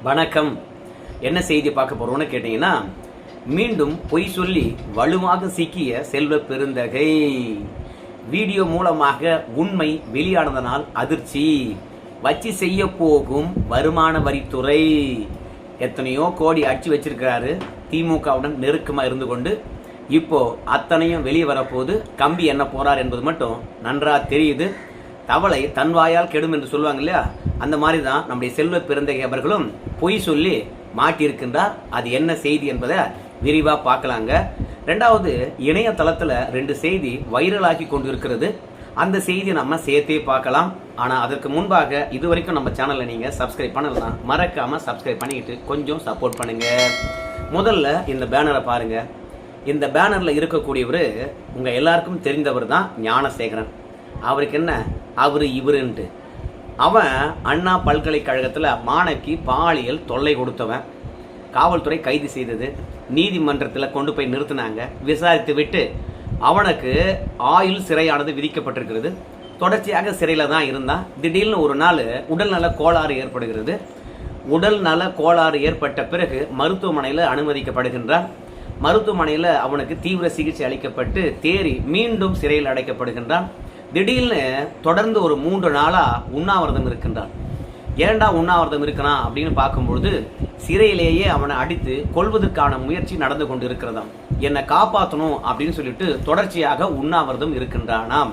வணக்கம். என்ன செய்தி பார்க்க போறோம்னு கேட்டீங்கன்னா, மீண்டும் பொய் சொல்லி வலுவாக சிக்கிய செல்வ பெருந்தகை. வீடியோ மூலமாக உண்மை வெளியானதனால் அதிர்ச்சி. வச்சு செய்ய போகும் வருமான வரித்துறை. எத்தனையோ கோடி அடிச்சு வச்சிருக்கிறாரு திமுகவுடன் நெருக்கமா இருந்து கொண்டு. இப்போ அத்தனையும் வெளியே வரப்போது கம்பி என்ன போறார் என்பது மட்டும் நன்றா தெரியுது. தவளை தன் வாயால் கெடும் என்று சொல்லுவாங்க இல்லையா, அந்த மாதிரி தான் நம்முடைய செல்வ பெருந்தகை அவர்களும் பொய் சொல்லி மாட்டியிருக்கின்றார். அது என்ன செய்தி என்பதை விரிவா பார்க்கலாங்க. ரெண்டாவது, இணையதளத்துல 2 செய்தி வைரலாகி கொண்டு இருக்கிறது. அந்த செய்தி நம்ம சேர்த்தே பார்க்கலாம். ஆனா அதற்கு முன்பாக இதுவரைக்கும் நம்ம சேனல்ல நீங்க சப்ஸ்கிரைப் பண்ணலாம், மறக்காம சப்ஸ்கிரைப் பண்ணிக்கிட்டு கொஞ்சம் சப்போர்ட் பண்ணுங்க. முதல்ல இந்த பேனரை பாருங்க. இந்த பேனர்ல இருக்கக்கூடியவர் உங்க எல்லாருக்கும் தெரிந்தவர் தான் ஞானசேகரன். அவருக்கு என்ன அவரு இவருன்ட்டு, அவன் அண்ணா பல்கலைக்கழகத்துல மாணவிக்கு பாலியல் தொல்லை கொடுத்தவன். காவல்துறை கைது செய்தது, நீதிமன்றத்தில் கொண்டு போய் நிறுத்தினாங்க. விசாரித்து விட்டு அவனுக்கு ஆயுள் சிறையானது விதிக்கப்பட்டிருக்கிறது. தொடர்ச்சியாக சிறையில தான் இருந்தான். திடீர்னு ஒரு நாள் உடல்நல கோளாறு ஏற்படுகிறது. உடல்நல கோளாறு ஏற்பட்ட பிறகு மருத்துவமனையில் அனுமதிக்கப்படுகின்றான். மருத்துவமனையில் அவனுக்கு தீவிர சிகிச்சை அளிக்கப்பட்டு தேறி மீண்டும் சிறையில் அடைக்கப்படுகின்றான். திடீர்னு தொடர்ந்து ஒரு 3 நாளா உண்ணாவிரதம் இருக்கின்றான். ஏண்டா உண்ணாவிரதம் இருக்கிறான் அப்படின்னு பார்க்கும்பொழுது, சிறையிலேயே அவனை அடித்து கொல்வதற்கான முயற்சி நடந்து கொண்டு இருக்கிறதாம். என்னை காப்பாற்றணும் அப்படின்னு சொல்லிட்டு தொடர்ச்சியாக உண்ணாவிரதம் இருக்கின்றானாம்.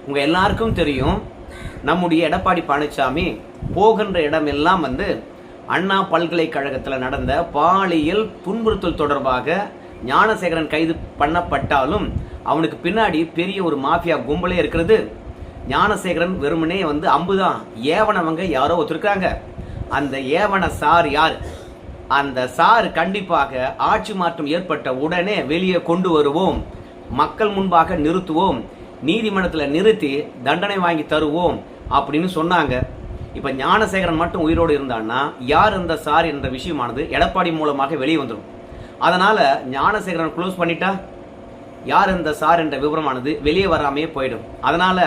உங்க எல்லாருக்கும் தெரியும், நம்முடைய எடப்பாடி பழனிசாமி போகின்ற இடமெல்லாம் அண்ணா பல்கலைக்கழகத்தில் நடந்த பாலியல் துன்புறுத்தல் தொடர்பாக ஞானசேகரன் கைது பண்ணப்பட்டாலும் அவனுக்கு பின்னாடி பெரிய ஒரு மாஃபியா கும்பலே இருக்கிறது. ஞானசேகரன் வெறுமனே அம்புதான் ஏவனவங்க யாரோ ஒருத்தருக்காங்க. அந்த ஏவன சார் யார்? அந்த சார் கண்டிப்பாக ஆட்சி மாற்றம் ஏற்பட்ட உடனே வெளியே கொண்டு வருவோம், மக்கள் முன்பாக நிறுத்துவோம், நீதிமன்றத்தில் நிறுத்தி தண்டனை வாங்கி தருவோம் அப்படின்னு சொன்னாங்க. இப்ப ஞானசேகரன் மட்டும் உயிரோடு இருந்தான்னா யார் அந்த சார் என்ற விஷயமானது எடப்பாடி மூலமாக வெளியே வந்துடும். அதனால ஞானசேகரன் க்ளோஸ் பண்ணிட்டா யார் இந்த சார் என்ற விவரமானது வெளியே வராமே போயிடும். அதனால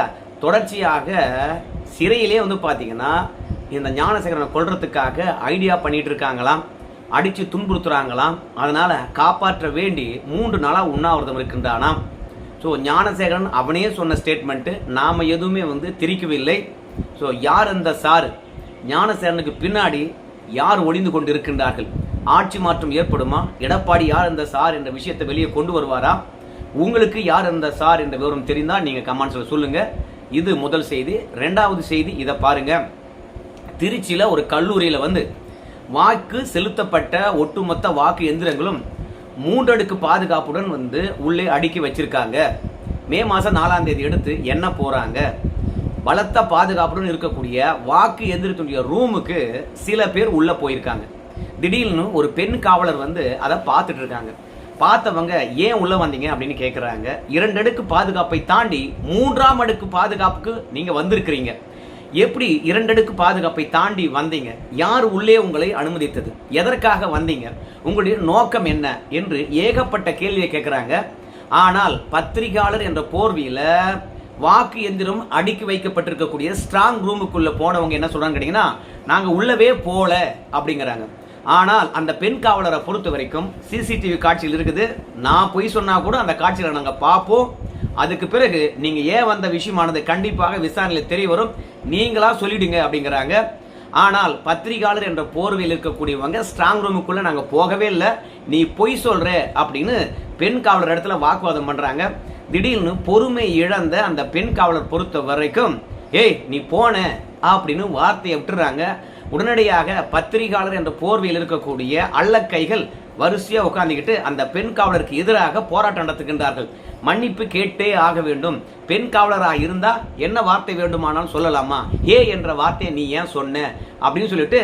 தொடர்ச்சியாக சிறையிலே பாத்தீங்கன்னா இந்த ஞானசேகரனை கொல்றதுக்காக ஐடியா பண்ணிட்டு இருக்காங்களாம், அடிச்சு துன்புறுத்துறாங்களாம். அதனால காப்பாற்ற வேண்டி 3 நாளா உண்ணாவிரதம் இருக்கின்றானாம். ஸோ ஞானசேகரன் அவனே சொன்ன ஸ்டேட்மெண்ட், நாம எதுவுமே திரிக்கவில்லை. ஸோ யார் இந்த சார், ஞானசேகரனுக்கு பின்னாடி யார் ஒளிந்து கொண்டு இருக்கின்றார்கள், ஆட்சி மாற்றம் ஏற்படுமா, எடப்பாடி யார் இந்த சார் என்ற விஷயத்தை வெளியே கொண்டு வருவாரா, உங்களுக்கு யார் இந்த சார் என்ற விவரம் தெரிந்தால் நீங்க கமெண்ட்ஸ்ல சொல்லுங்க. இது முதல் செய்தி. ரெண்டாவது செய்தி இதை பாருங்க. திருச்சியில ஒரு கல்லூரியில வாக்கு செலுத்தப்பட்ட ஒட்டுமொத்த வாக்கு எந்திரங்களும் 3 அடுக்கு பாதுகாப்புடன் உள்ளே அடுக்கி வச்சிருக்காங்க. மே மாசம் 4ஆம் தேதி எடுத்து என்ன போறாங்க. பலத்த பாதுகாப்புடன் இருக்கக்கூடிய வாக்கு எந்திரத்துடைய ரூமுக்கு சில பேர் உள்ள போயிருக்காங்க. திடீர்னு ஒரு பெண் காவலர் அதை பார்த்துட்டு இருக்காங்க. பார்த்தவங்க ஏன் உள்ள வந்தீங்க அப்படின்னு கேட்கறாங்க. 2 அடுக்கு பாதுகாப்பை தாண்டி 3ஆம் அடுக்கு பாதுகாப்புக்கு நீங்க வந்திருக்கிறீங்க. எப்படி 2 அடுக்கு பாதுகாப்பை தாண்டி வந்தீங்க? யார் உள்ளே உங்களை அனுமதித்தது? எதற்காக வந்தீங்க? உங்களுடைய நோக்கம் என்ன என்று ஏகப்பட்ட கேள்வியை கேட்கிறாங்க. ஆனால் பத்திரிகையாளர் என்ற போர்வையில வாக்கு எந்திரம் அடுக்கி வைக்கப்பட்டிருக்கக்கூடிய ஸ்ட்ராங் ரூமுக்குள்ள போனவங்க என்ன சொல்றாங்க கேட்டீங்கன்னா, நாங்க உள்ளவே போல அப்படிங்கிறாங்க. ஆனால் அந்த பெண் காவலரை பொறுத்த வரைக்கும் சிசிடிவி காட்சியில் இருக்குது. நான் பொய் சொன்னா கூட அந்த காட்சியில நாங்க பார்ப்போம். அதுக்கு பிறகு நீங்க ஏன் வந்த விஷயமானது கண்டிப்பாக விசாரணையில் தெரிய வரும், நீங்களா சொல்லிடுங்க அப்படிங்கிறாங்க. ஆனால் பத்திரிகையாளர் என்ற போர்வையில் இருக்கக்கூடியவங்க ஸ்ட்ராங் ரூமுக்குள்ள நாங்க போகவே இல்லை, நீ பொய் சொல்ற அப்படின்னு பெண் காவலர் இடத்துல வாக்குவாதம் பண்றாங்க. திடீர்னு பொறுமை இழந்த அந்த பெண் காவலர் பொறுத்த வரைக்கும், ஏய் நீ போன அப்படின்னு வார்த்தையை விட்டுறாங்க. உடனடியாக பத்திரிகையாளர் என்ற போர்வையில் இருக்கக்கூடிய அல்லக்கைகள் வரிசையா உட்கார்ந்துக்கிட்டு அந்த பெண் காவலருக்கு எதிராக போராட்டம் நடத்துகின்றார்கள். மன்னிப்பு கேட்டே ஆக வேண்டும், பெண் காவலராக இருந்தா என்ன வார்த்தை வேண்டுமானாலும் சொல்லலாமா, ஏ என்ற வார்த்தையை நீ ஏன் சொன்ன அப்படின்னு சொல்லிட்டு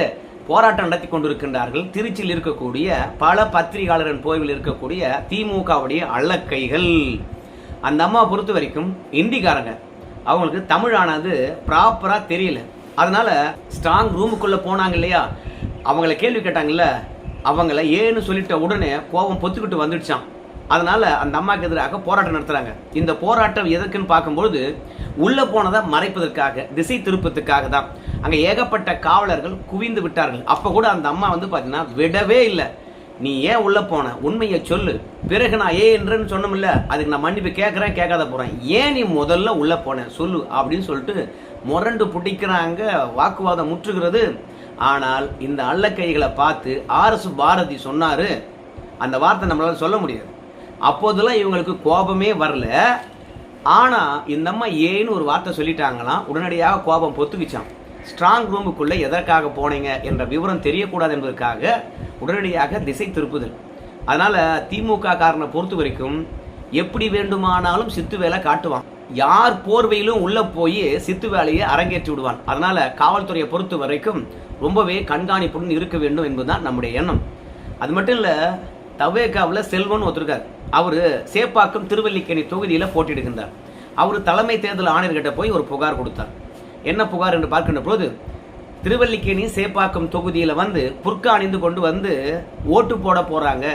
போராட்டம் நடத்தி கொண்டிருக்கின்றார்கள். திருச்சியில் இருக்கக்கூடிய பல பத்திரிகையாளரின் போர்வையில் இருக்கக்கூடிய திமுகவுடைய அல்லக்கைகள். அந்த அம்மா பொறுத்த வரைக்கும் இந்திக்காரங்க, அவங்களுக்கு தமிழானது ப்ராப்பரா தெரியல. அதனால ஸ்ட்ராங் ரூமுக்குள்ள போனாங்க இல்லையா, அவங்கள கேள்வி கேட்டாங்கல்ல, அவங்கள ஏன்னு சொல்லிட்ட உடனே கோபம் பொத்துக்கிட்டு வந்துடுச்சான். அதனால அந்த அம்மாவுக்கு எதிராக போராட்டம் நடத்துறாங்க. இந்த போராட்டம் எதற்குன்னு பார்க்கும்போது உள்ள போனதை மறைப்பதற்காக, திசை திருப்பத்துக்காக தான். அங்க ஏகப்பட்ட காவலர்கள் குவிந்து விட்டார்கள். அப்ப கூட அந்த அம்மா வந்து பாத்தீங்கன்னா விடவே இல்லை. நீ ஏன் உள்ள போன, உண்மையை சொல்லு, பிறகு நான் என்றுன்னு சொன்னோம்ல, அதுக்கு நான் மன்னிப்பு கேட்கறேன், கேட்காத போறேன், ஏன் நீ முதல்ல உள்ள போன சொல்லு அப்படின்னு சொல்லிட்டு முரண்டு பிடிக்கிறாங்க. வாக்குவாதம் முற்றுகிறது. ஆனால் இந்த அல்லக்கைகளை பார்த்து RS பாரதி சொன்னாரு, அந்த வார்த்தை நம்மளால சொல்ல முடியாது. அப்போதெல்லாம் இவங்களுக்கு கோபமே வரல. ஆனா இந்த அம்மா ஏன்னு ஒரு வார்த்தை சொல்லிட்டாங்களாம், உடனடியாக கோபம் பொத்துக்குச்சான். ஸ்ட்ராங் ரூமுக்குள்ள எதற்காக போனீங்க என்ற விவரம் தெரியக்கூடாது என்பதற்காக உடனடியாக திசை திருப்புதல். அதனால திமுக காரனை பொறுத்த வரைக்கும் எப்படி வேண்டுமானாலும் சித்து வேலை காட்டுவான். யார் போர்வையிலும் உள்ள போய் சித்து வேலையை அரங்கேற்றி விடுவான். அதனால காவல்துறையை பொறுத்த வரைக்கும் ரொம்பவே கண்காணிப்புடன் இருக்க வேண்டும் என்பதுதான் நம்முடைய எண்ணம். அது மட்டும் இல்ல, தவேகாவில் செல்வன் ஒருத்தருக்கார். அவரு சேப்பாக்கம் திருவல்லிக்கேணி தொகுதியில போட்டியிடுகின்றார். அவரு தலைமை தேர்தல் ஆணையர்கிட்ட போய் ஒரு புகார் கொடுத்தார். என்ன புகார் என்று பார்க்கின்ற போது, திருவல்லிக்கேணி சேப்பாக்கம் தொகுதியில வந்து புர்கா அணிந்து கொண்டு வந்து ஓட்டு போட போறாங்க,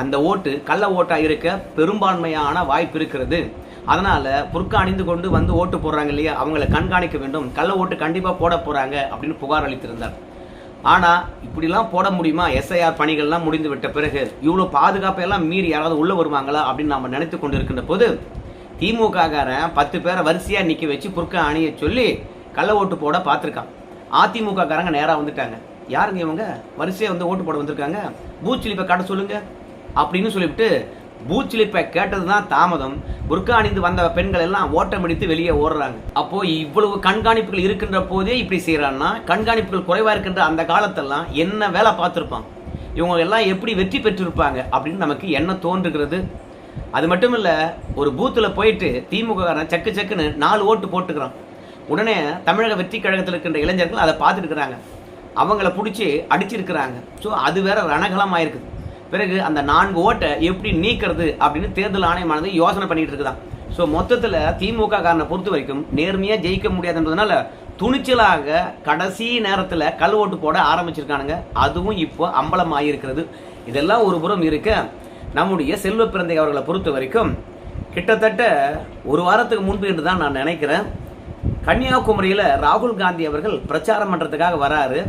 அந்த ஓட்டு கள்ள ஓட்டா இருக்க பெரும்பான்மையான வாய்ப்பு இருக்கிறது, அதனால புர்கா அணிந்து கொண்டு வந்து ஓட்டு போடுறாங்க இல்லையா, அவங்களை கண்காணிக்க வேண்டும், கள்ள ஓட்டு கண்டிப்பா போட போறாங்க அப்படின்னு புகார் அளித்திருந்தார். ஆனா இப்படிலாம் போட முடியுமா? SIR பணிகள்லாம் முடிந்து விட்ட பிறகு இவ்வளவு பாதுகாப்பை எல்லாம் மீறி யாராவது உள்ள வருவாங்களா அப்படின்னு நாம நினைத்து கொண்டு இருக்கின்ற போது, திமுக காரன் 10 பேரை வரிசையா நிக்க வச்சு புர்கா அணிய சொல்லி கள்ள ஓட்டு போட பார்த்திருக்கான். அதிமுக காரங்க நேரா வந்துட்டாங்க. யாருங்க இவங்க வரிசையா வந்து ஓட்டு போட வந்திருக்காங்க, பூத் ஸ்லிப்பை காட்ட சொல்லுங்க அப்படின்னு சொல்லிவிட்டு பூத் ஸ்லிப்பை கேட்டதுதான் தாமதம். புர்கா அணிந்து வந்த பெண்கள் எல்லாம் ஓட்டம் அடித்து வெளியே ஓடுறாங்க. அப்போ இவ்வளவு கண்காணிப்புகள் இருக்கின்ற போதே இப்படி செய்யறான்னா, கண்காணிப்புகள் குறைவா இருக்கின்ற அந்த காலத்தெல்லாம் என்ன வேலை பார்த்திருப்பான், இவங்க எல்லாம் எப்படி வெற்றி பெற்றிருப்பாங்க அப்படின்னு நமக்கு என்ன தோன்றுகிறது. அது மட்டும் இல்ல, ஒரு பூத்துல போயிட்டு திமுக சக்கு சக்குன்னு 4 ஓட்டு போட்டுக்கிறான். உடனே தமிழக வெற்றி கழகத்தில் இருக்கின்ற இளைஞர்கள் அதை பார்த்துட்டு இருக்கிறாங்க, அவங்கள பிடிச்சி அடிச்சிருக்கிறாங்க. ஸோ அது வேற ரணகலம் ஆயிருக்குது. பிறகு அந்த 4 ஓட்டை எப்படி நீக்கிறது அப்படின்னு தேர்தல் ஆணையமானது யோசனை பண்ணிட்டு இருக்குதான். ஸோ மொத்தத்தில் திமுக காரனை பொறுத்த வரைக்கும் நேர்மையா ஜெயிக்க முடியாதுன்றதுனால துணிச்சலாக கடைசி நேரத்தில் கல் ஓட்டு போட ஆரம்பிச்சிருக்கானுங்க. அதுவும் இப்போ அம்பலம் ஆகியிருக்கிறது. இதெல்லாம் ஒரு புறம் இருக்க, நம்முடைய செல்வ பிறந்தை அவர்களை பொறுத்த வரைக்கும் கிட்டத்தட்ட ஒரு வாரத்துக்கு முன்பு என்று தான் நான் நினைக்கிறேன், கன்னியாகுமரியில ராகுல் காந்தி அவர்கள் பிரச்சாரம் பண்றதுக்காக வராரு.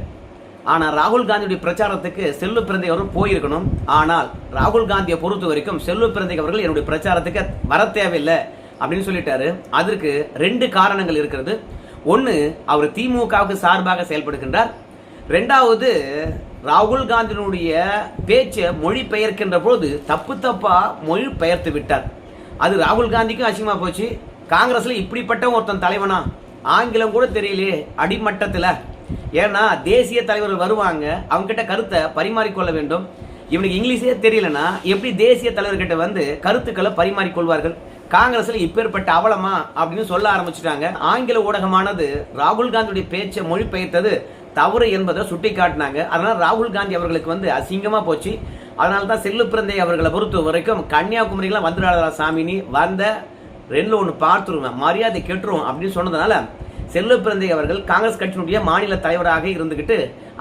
ஆனா ராகுல் காந்தியுடைய பிரச்சாரத்துக்கு செல்வ பிறந்தை அவர்கள் போயிருக்கணும். ஆனால் ராகுல் காந்தியை பொறுத்த வரைக்கும் செல்வ பிறந்தை அவர்கள் என்னுடைய பிரச்சாரத்துக்கு வர தேவையில்லை அப்படின்னு சொல்லிட்டாரு. அதற்கு 2 காரணங்கள் இருக்கிறது. ஒன்னு, அவர் திமுகவுக்கு சார்பாக செயல்படுகின்றார். 2வது, ராகுல் காந்தியினுடைய பேச்சை மொழி பெயர்க்கின்ற போது தப்பா மொழி பெயர்த்து விட்டார். அது ராகுல் காந்திக்கும் அசிங்கமா போச்சு. காங்கிரஸ்ல இப்படிப்பட்ட ஒருத்தன் தலைவனா, ஆங்கிலம் கூட தெரியலையே அடிமட்டத்தில். ஏன்னா தேசிய தலைவர்கள் வருவாங்க, அவங்க கிட்ட கருத்தை பரிமாறிக்கொள்ள வேண்டும். இவனுக்கு இங்கிலீஷே தெரியலனா எப்படி தேசிய தலைவர்கிட்ட வந்து கருத்துக்களை பரிமாறிக்கொள்வார்கள்? காங்கிரஸ்ல இப்பேற்பட்ட அவலமா அப்படின்னு சொல்ல ஆரம்பிச்சுட்டாங்க. ஆங்கில ஊடகமானது ராகுல் காந்தியுடைய பேச்சை மொழிபெயர்த்தது தவறு என்பதை சுட்டி காட்டினாங்க. அதனால ராகுல் காந்தி அவர்களுக்கு வந்து அசிங்கமா போச்சு. அதனால்தான் செல்வ பிறந்தை அவர்களை பொறுத்த வரைக்கும் கன்னியாகுமரிலாம் வந்துடாதா சாமினி, வந்த 2ல் 1 பார்த்துருவேன், மரியாதை கெட்டுருவோம் அப்படின்னு சொன்னதுனால செல்வ பிறந்தை அவர்கள் காங்கிரஸ் கட்சியினுடைய மாநில தலைவராக இருந்துகிட்டு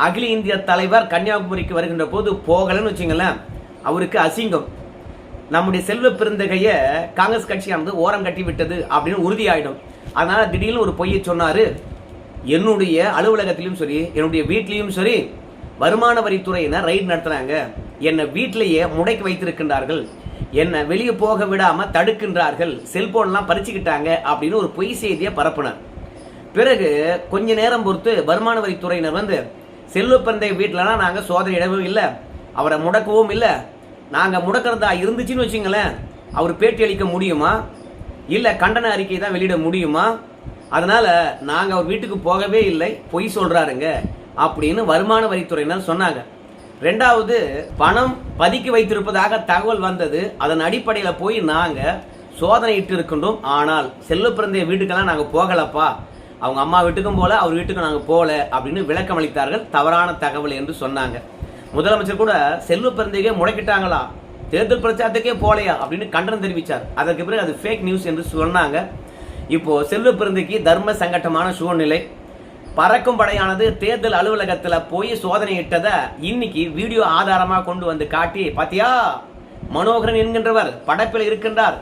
அகில இந்திய தலைவர் கன்னியாகுமரிக்கு வருகின்ற போது போகலன்னு வச்சுங்களேன், அவருக்கு அசிங்கம். நம்முடைய செல்வ பிறந்தகைய காங்கிரஸ் கட்சியானது ஓரம் கட்டி விட்டது அப்படின்னு உறுதியாயிடும். அதனால திடீர்னு ஒரு பொய்யை சொன்னாரு, என்னுடைய அலுவலகத்திலும் சரி என்னுடைய வீட்லயும் சரி வருமான வரித்துறையினர் ரைடு நடத்துறாங்க, என்னை வீட்டிலேயே முடக்கி வைத்திருக்கின்றார்கள், என்ன வெளியே போக விடாம தடுக்கின்றார்கள், செல்போன்லாம் பறிச்சுக்கிட்டாங்க அப்படின்னு ஒரு பொய் செய்தியை பரப்புனார். பிறகு கொஞ்ச நேரம் பொறுத்து வருமான வரித்துறையினர் வந்து செல்வ பிறந்தை வீட்டிலலாம் நாங்க சோதனை இடவும் இல்லை, அவரை முடக்கவும் இல்லை, நாங்க முடக்கிறதா இருந்துச்சுன்னு வச்சுங்களேன், அவர் பேட்டி அளிக்க முடியுமா, இல்ல கண்டன அறிக்கை தான் வெளியிட முடியுமா, அதனால நாங்க அவர் வீட்டுக்கு போகவே இல்லை, பொய் சொல்றாருங்க அப்படின்னு வருமான வரித்துறையினர் சொன்னாங்க. 2வது, பணம் பதுக்கி வைத்திருப்பதாக தகவல் வந்தது, அதன் அடிப்படையில் போய் நாங்க சோதனை இட்டு இருக்கின்றோம். ஆனால் செல்வ பிறந்தைய வீட்டுக்கெல்லாம் நாங்க போகலப்பா, அவங்க அம்மா வீட்டுக்கும் போல அவர் வீட்டுக்கும் நாங்க போல அப்படின்னு விளக்கம் அளித்தார்கள். தவறான தகவல் என்று சொன்னாங்க. முதலமைச்சர் கூட செல்வ பிறந்தையே முடக்கிட்டாங்களா, தேர்தல் பிரச்சாரத்துக்கே போலையா அப்படின்னு கண்டனம் தெரிவித்தார். அதற்கு பிறகு அது ஃபேக் நியூஸ் என்று சொன்னாங்க. இப்போ செல்வ பிறந்தைக்கு தர்ம சங்கட்டமான சூழ்நிலை. பறக்கும் படையானது தேர்தல் அலுவலகத்தில் போய் சோதனை இட்டதை இன்னைக்கு வீடியோ ஆதாரமாக கொண்டு வந்து காட்டி, பாத்தியா மனோகரன் என்கின்றவர் படப்பில் இருக்கின்றார்.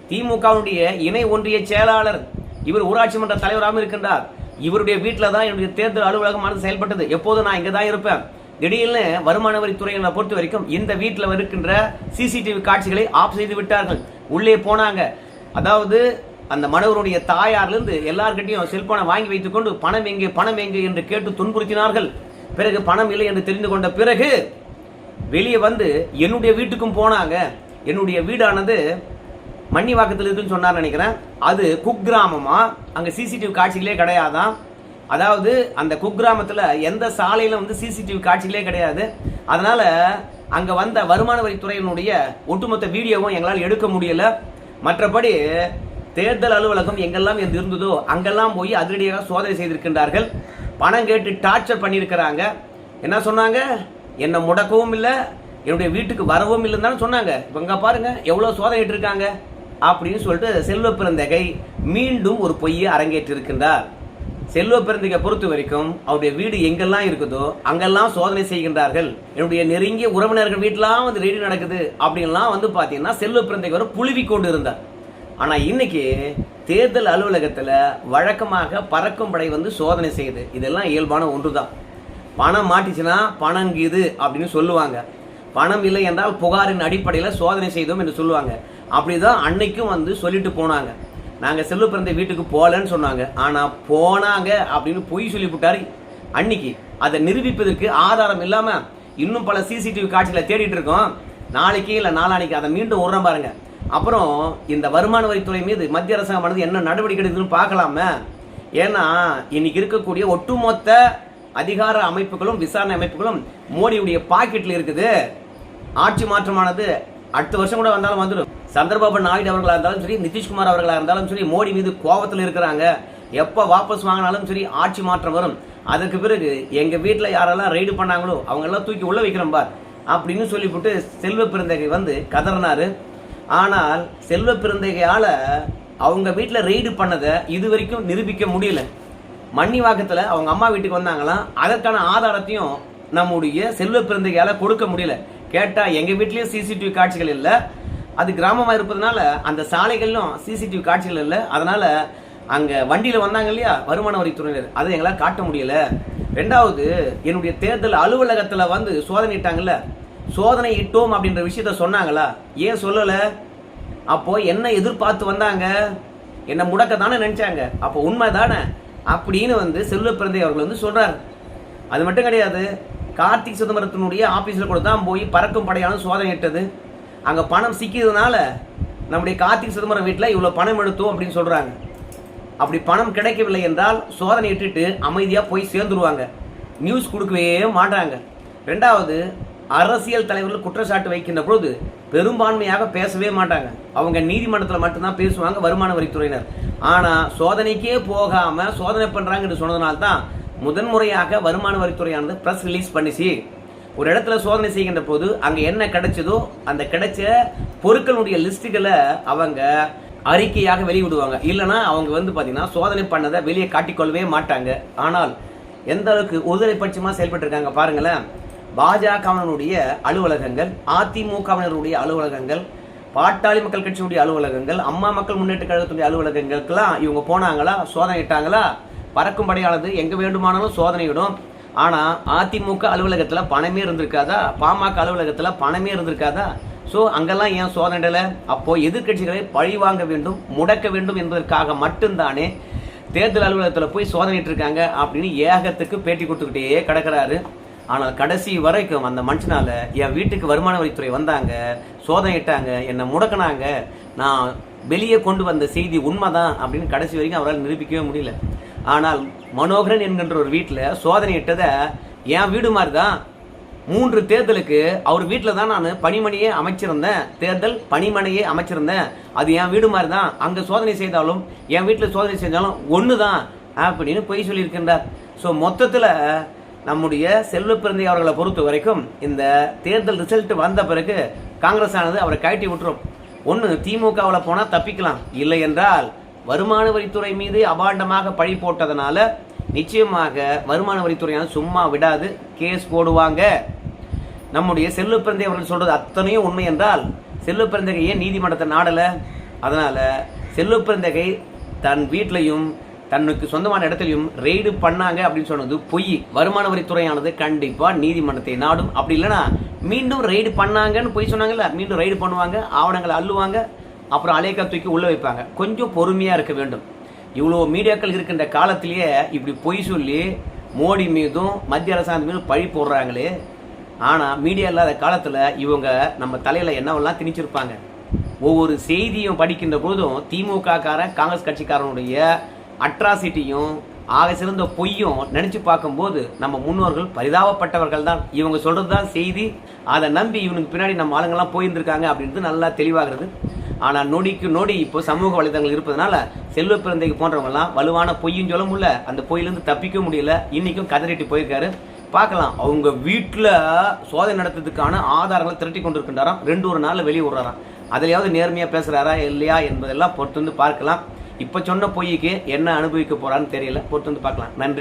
திமுகவுடைய இணை ஒன்றிய செயலாளர். இவர் ஊராட்சி மன்ற தலைவராக இருக்கின்றார். இவருடைய வீட்டில் தான் என்னுடைய தேர்தல் அலுவலகமானது செயல்பட்டது. எப்போதும் நான் இங்கே தான் இருப்பேன். திடீர்னு வருமான வரித்துறையை பொறுத்த வரைக்கும் இந்த வீட்டில் இருக்கின்ற சிசிடிவி காட்சிகளை ஆஃப் செய்து விட்டார்கள். உள்ளே போனாங்க. அதாவது அந்த மனோகருடைய தாயாரிலிருந்து எல்லார்கிட்டையும் செல்போனை வாங்கி வைத்துக் கொண்டு பணம் எங்கே என்று கேட்டு துன்புறுத்தினார்கள். பிறகு பணம் இல்லை என்று தெரிந்து கொண்ட பிறகு வெளியே வந்து என்னுடைய வீட்டுக்கும் போனாங்க. என்னுடைய வீடானது மன்னிவாக்கத்தில் இருக்குன்னு சொன்னார் நினைக்கிறேன். அது குக்கிராமமா, அங்கே சிசிடிவி காட்சிகளே கிடையாதான். அதாவது அந்த குக்கிராமத்தில் எந்த சாலையில சிசிடிவி காட்சிகளே கிடையாது. அதனால அங்க வந்த வருமான வரித்துறையினுடைய ஒட்டுமொத்த வீடியோவும் எங்களால் எடுக்க முடியல. மற்றபடி தேர்தல் அலுவலகம் எங்கெல்லாம் இருந்ததோ அங்கெல்லாம் போய் அதிரடியாக சோதனை செய்திருக்கின்றார்கள். பணம் கேட்டு டார்ச்சர் பண்ணியிருக்கிறாங்க. என்ன சொன்னாங்க? என்னை முடக்கவும் இல்லை, என்னுடைய வீட்டுக்கு வரவும் இல்லைன்னு தானே சொன்னாங்க. இப்போ இங்கே பாருங்க எவ்வளோ சோதனை இருக்காங்க அப்படின்னு சொல்லிட்டு செல்வ பிறந்தகை மீண்டும் ஒரு பொய்யை அரங்கேற்றிருக்கின்றார். செல்வ பிறந்தகை பொறுத்த வரைக்கும் அவருடைய வீடு எங்கெல்லாம் இருக்குதோ அங்கெல்லாம் சோதனை செய்கின்றார்கள். என்னுடைய நெருங்கிய உறவினர்கள் வீட்டிலாம் ரெய்டு நடக்குது அப்படின்லாம் பார்த்தீங்கன்னா செல்வ பிறந்தகை வரை புழுவி கொண்டு இருந்தார். ஆனால் இன்னைக்கு தேர்தல் அலுவலகத்தில் வழக்கமாக பறக்கும் படை சோதனை செய்யுது. இதெல்லாம் இயல்பான ஒன்று தான். பணம் மாட்டிச்சுன்னா பணங்குது அப்படின்னு சொல்லுவாங்க. பணம் இல்லை என்றால் புகாரின் அடிப்படையில் சோதனை செய்தோம் என்று சொல்லுவாங்க. அப்படிதான் அன்னைக்கும் சொல்லிட்டு போனாங்க. நாங்கள் செல்வ பிறந்த வீட்டுக்கு போகலன்னு சொன்னாங்க. ஆனால் போனாங்க அப்படின்னு பொய் சொல்லிவிட்டாரு அன்னைக்கு. அதை நிரூபிப்பதற்கு ஆதாரம் இல்லாமல் இன்னும் பல சிசிடிவி காட்சிகளை தேடிட்டு இருக்கோம். நாளைக்கு இல்லை நாளானைக்கு அதை மீண்டும் விடுறோம் பாருங்க. அப்புறம் இந்த வருமான வரித்துறை மீது மத்திய அரசாங்கமானது என்ன நடவடிக்கை எடுக்குதுன்னு பார்க்கலாமே. ஏன்னா இன்னைக்கு இருக்கக்கூடிய ஒட்டுமொத்த அதிகார அமைப்புகளும் விசாரணை அமைப்புகளும் மோடியுடைய பாக்கெட்டில் இருக்குது. ஆட்சி மாற்றமானது அடுத்த வருஷம் கூட வந்தாலும் வந்துடும். சந்திரபாபு நாயுடு அவர்களாக இருந்தாலும் சரி, நிதிஷ்குமார் அவர்களாக இருந்தாலும் சரி, மோடி மீது கோபத்தில் இருக்கிறாங்க. எப்போ வாபஸ் வாங்கினாலும் சரி ஆட்சி மாற்றம் வரும். அதுக்கு பிறகு எங்க வீட்டில் யாரெல்லாம் ரெய்டு பண்ணாங்களோ அவங்க எல்லாம் தூக்கி உள்ள வைக்கிறோம் பார் அப்படின்னு சொல்லிவிட்டு செல்வ பிறந்தகை கதறினாரு. ஆனால் செல்வ பிறந்தகையால அவங்க வீட்டில் ரெய்டு பண்ணதை இது வரைக்கும் நிரூபிக்க முடியல. மன்னிவாக்கத்தில் அவங்க அம்மா வீட்டுக்கு வந்தாங்களாம். அதற்கான ஆதாரத்தையும் நம்முடைய செல்வ பிறந்தகையால கொடுக்க முடியல. கேட்டா எங்க வீட்லயும் சிசிடிவி காட்சிகள் இல்லை, அது கிராமமா இருப்பதனால அந்த சாலைகளிலும் சிசிடிவி காட்சிகள் இல்லை, அதனால அங்க வண்டியில வந்தாங்க இல்லையா வருமான வரித்துறையினர், அதை எங்களால் காட்ட முடியல. ரெண்டாவது, என்னுடைய தேர்தல் அலுவலகத்துல சோதனை இட்டாங்கல்ல, சோதனை இட்டோம் அப்படின்ற விஷயத்த சொன்னாங்களா? ஏன் சொல்லல? அப்போ என்ன எதிர்பார்த்து வந்தாங்க? என்ன முடக்க தானே நினைச்சாங்க. அப்போ உண்மை தானே அப்படின்னு செல்வ பிறந்தை அவர்கள் சொல்றாரு. அது மட்டும் கிடையாது, கார்த்திக் சிதம்பரத்தினுடைய ஆபீஸ்ல கூட தான் போய் பறக்கும் படையான சோதனை இட்டது. அங்க பணம் சிக்கிறதுனால நம்முடைய கார்த்திக் சிதம்பரம் வீட்டில் இவ்வளவு பணம் எடுத்தோம் அப்படின்னு சொல்றாங்க. அப்படி பணம் கிடைக்கவில்லை என்றால் சோதனை இட்டுட்டு அமைதியா போய் சேர்ந்துருவாங்க, நியூஸ் கொடுக்கவே மாட்டாங்க. ரெண்டாவது, அரசியல் தலைவர்கள் குற்றச்சாட்டு வைக்கின்ற பொழுது பெரும்பான்மையாக பேசவே மாட்டாங்க. அவங்க நீதிமன்றத்தில் மட்டும்தான் பேசுவாங்க வருமான வரித்துறையினர். ஆனா சோதனைக்கே போகாம சோதனை பண்றாங்க என்று சொன்னதுனால்தான் முதன்முறையாக வருமான வரித்துறையானது பிரஸ் ரிலீஸ் பண்ணிச்சு. ஒரு இடத்துல சோதனை செய்கின்ற போது அங்க என்ன கிடைச்சதோ அந்த கிடைச்ச பொருட்களுடைய லிஸ்டுகளை அவங்க அறிக்கையாக வெளியிடுவாங்க. இல்லைன்னா அவங்க பாத்தீங்கன்னா சோதனை பண்ணதை வெளியே காட்டிக்கொள்ளவே மாட்டாங்க. ஆனால் எந்த அளவுக்கு ஒருதலை பட்சமா செயல்பட்டு இருக்காங்க பாருங்களேன். பாஜகவினுடைய அலுவலகங்கள், அதிமுகவினருடைய அலுவலகங்கள், பாட்டாளி மக்கள் கட்சியினுடைய அலுவலகங்கள், அம்மா மக்கள் முன்னேற்ற கழகத்துடைய அலுவலகங்களுக்கெல்லாம் இவங்க போனாங்களா, சோதனை இட்டாங்களா? பறக்கும் படையானது எங்க வேண்டுமானாலும் சோதனையிடும். ஆனா அதிமுக அலுவலகத்துல பணமே இருந்திருக்காதா? பாமக அலுவலகத்துல பணமே இருந்திருக்காதா? சோ அங்கெல்லாம் ஏன் சோதனை? அப்போ எதிர்கட்சிகளை பழி வாங்க வேண்டும், முடக்க வேண்டும் என்பதற்காக மட்டும்தானே தேர்தல் அலுவலகத்துல போய் சோதனைட்டு இருக்காங்க அப்படின்னு ஏகத்துக்கு பேட்டி கொடுத்துக்கிட்டே கிடக்கிறாரு. ஆனால் கடைசி வரைக்கும் அந்த மனுஷனால என் வீட்டுக்கு வருமான வரித்துறை வந்தாங்க, சோதனையிட்டாங்க, என்னை முடக்கினாங்க, நான் வெளியே கொண்டு வந்த செய்தி உண்மைதான் அப்படின்னு கடைசி வரைக்கும் அவரால் நிரூபிக்கவே முடியல. ஆனால் மனோகரன் என்கின்ற ஒரு வீட்டில் சோதனையிட்டதை என் வீடு மாதிரி தான். 3 தேர்தலுக்கு அவர் வீட்டில் தான் நான் பணிமனையே அமைச்சிருந்தேன், தேர்தல் பணிமனையே அமைச்சிருந்தேன். அது என் வீடு மாதிரி தான். அங்கே சோதனை செய்தாலும் என் வீட்டில் சோதனை செஞ்சாலும் ஒன்று தான் அப்படின்னு பொய் சொல்லியிருக்கின்றார். ஸோ மொத்தத்தில் நம்முடைய செல்வ பிறந்தை அவர்களை பொறுத்த வரைக்கும் இந்த தேர்தல் ரிசல்ட் வந்த பிறகு காங்கிரஸ் ஆனது அவரை கழட்டி விட்டுரும். ஒன்று, திமுகவில் போனால் தப்பிக்கலாம், இல்லை என்றால் வருமான வரித்துறை மீது அபாண்டமாக பழி போட்டதனால நிச்சயமாக வருமான வரித்துறையானது சும்மா விடாது, கேஸ் போடுவாங்க. நம்முடைய செல்வ பிறந்தை அவர்கள் சொல்றது அத்தனையும் உண்மை என்றால் செல்வ பெருந்தகை ஏன் நீதிமன்றத்தை நாடலை? அதனால செல்வ பெருந்தகை தன் வீட்டிலையும் தன்னுக்கு சொந்தமான இடத்துலையும் ரெய்டு பண்ணாங்க அப்படின்னு சொன்னது பொய். வருமான வரித்துறையானது கண்டிப்பா நீதிமன்றத்தை நாடும். அப்படி இல்லைன்னா மீண்டும் ரெய்டு பண்ணாங்கன்னு பொய் சொன்னாங்கல்ல, மீண்டும் ரெய்டு பண்ணுவாங்க, ஆவணங்களை அள்ளுவாங்க, அப்புறம் அலேக்கா தூக்கி உள்ள வைப்பாங்க. கொஞ்சம் பொறுமையா இருக்க வேண்டும். இவ்வளோ மீடியாக்கள் இருக்கின்ற காலத்திலேயே இப்படி பொய் சொல்லி மோடி மீதும் மத்திய அரசாங்கம் மீதும் பழி போடுறாங்களே. ஆனால் மீடியா இல்லாத காலத்தில் இவங்க நம்ம தலையில் என்னவெல்லாம் திணிச்சிருப்பாங்க. ஒவ்வொரு செய்தியும் படிக்கின்ற போதும் திமுக காரன் காங்கிரஸ் கட்சிக்காரனுடைய அட்ராசிட்டியும் ஆக சிறந்த பொய்யும் நினைச்சு பார்க்கும்போது நம்ம முன்னோர்கள் பரிதாபப்பட்டவர்கள் தான். இவங்க சொல்றது தான் செய்தி, அதை நம்பி இவனுக்கு பின்னாடி நம்ம ஆளுங்கெல்லாம் போயிருந்திருக்காங்க அப்படின்றது நல்லா தெளிவாகிறது. ஆனால் நொடிக்கு நொடி இப்போ சமூக வலைதளங்கள் இருப்பதனால செல்வ பிறந்தைக்கு போன்றவங்கலாம் வலுவான பொய்யும் சொல்ல முடியல, அந்த பொய்யிலிருந்து தப்பிக்க முடியல. இன்னைக்கும் கதறிட்டு போயிருக்காரு. பார்க்கலாம், அவங்க வீட்டில் சோதனை நடத்துறதுக்கான ஆதாரங்களை திரட்டி கொண்டு இருக்கின்றாராம். 2 நாளில் வெளியே விடுறாராம். அதுலயாவது நேர்மையாக பேசுறாரா இல்லையா என்பதெல்லாம் பொறுத்து வந்து பார்க்கலாம். இப்போ சொன்ன பொய்க்கு என்ன அனுபவிக்க போறான்னு தெரியல, பொறுத்து வந்து பார்க்கலாம். நன்றி.